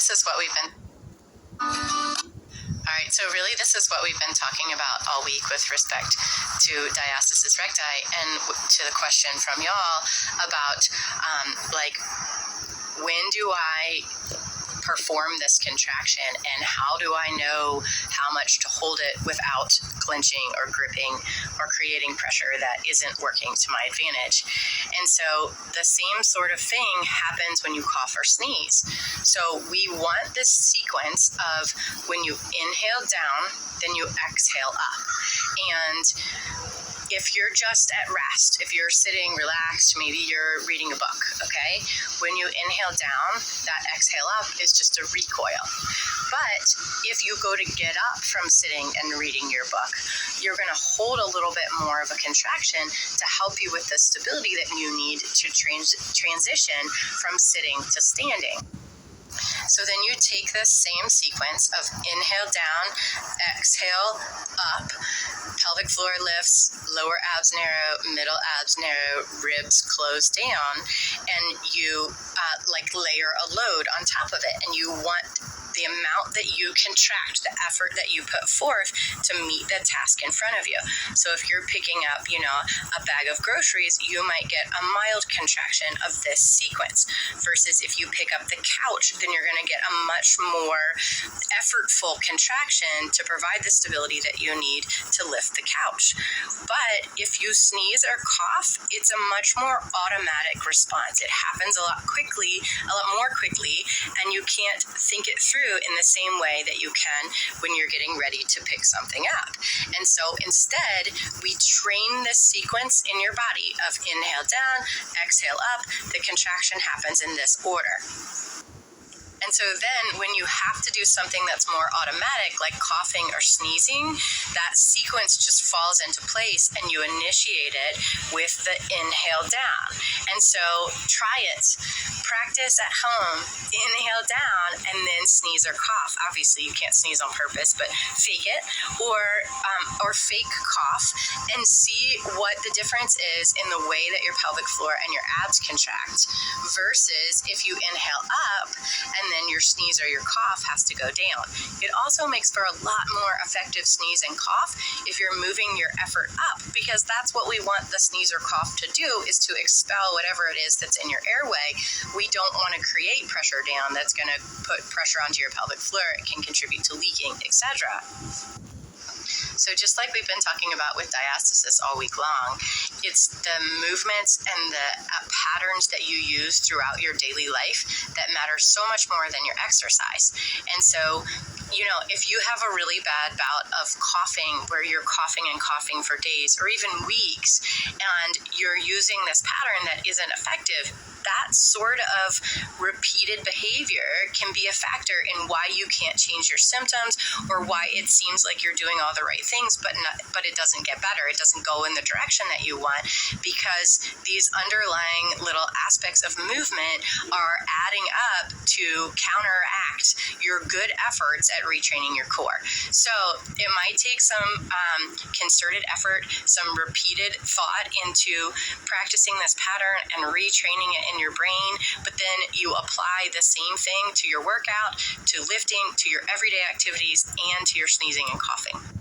this is what we've been this is what we've been talking about all week with respect to diastasis recti, and to the question from y'all about when do I perform this contraction, and how do I know how much to hold it without clenching or gripping or creating pressure that isn't working to my advantage. And so the same sort of thing happens when you cough or sneeze. So we want this sequence of when you inhale down, then you exhale up. And if you're just at rest, if you're sitting relaxed, maybe you're reading a book, okay? When you inhale down, that exhale up is just a recoil. But if you go to get up from sitting and reading your book, you're going to hold a little bit more of a contraction to help you with the stability that you need to transition from sitting to standing. So then you take this same sequence of inhale down, exhale up, pelvic floor lifts, lower abs narrow, middle abs narrow, ribs close down, and you layer a load on top of it. And you want the amount that you contract, the effort that you put forth to meet the task in front of you. So if you're picking up, a bag of groceries, you might get a mild contraction of this sequence, versus if you pick up the couch, then you're going to get a much more effortful contraction to provide the stability that you need to lift the couch. But if you sneeze or cough, it's a much more automatic response. It happens a lot more quickly, and you can't think it through in the same way that you can when you're getting ready to pick something up. And so instead, we train this sequence in your body of inhale down, exhale up. The contraction happens in this order. And so then when you have to do something that's more automatic, like coughing or sneezing, that sequence just falls into place, and you initiate it with the inhale down. And so try it. Practice at home. Inhale down and then sneeze or cough. Obviously, you can't sneeze on purpose, but fake it, or fake cough, and see what the difference is in the way that your pelvic floor and your abs contract, versus if you inhale up and then your sneeze or your cough has to go down. It also makes for a lot more effective sneeze and cough if you're moving your effort up, because that's what we want the sneeze or cough to do, is to expel whatever it is that's in your airway. We don't want to create pressure down that's going to put pressure onto your pelvic floor. It can contribute to leaking, etc. So just like we've been talking about with diastasis all week long, it's the movements and the patterns that you use throughout your daily life that matter so much more than your exercise. And so, if you have a really bad bout of coughing, where you're coughing and coughing for days or even weeks, and you're using this pattern that isn't effective, that sort of repeated behavior can be a factor in why you can't change your symptoms, or why it seems like you're doing all the right things, but it doesn't get better. It doesn't go in the direction that you want, because these underlying little aspects of movement are adding up to counteract your good efforts at retraining your core. So it might take some concerted effort, some repeated thought into practicing this pattern and retraining it in your brain, but then you apply the same thing to your workout, to lifting, to your everyday activities, and to your sneezing and coughing.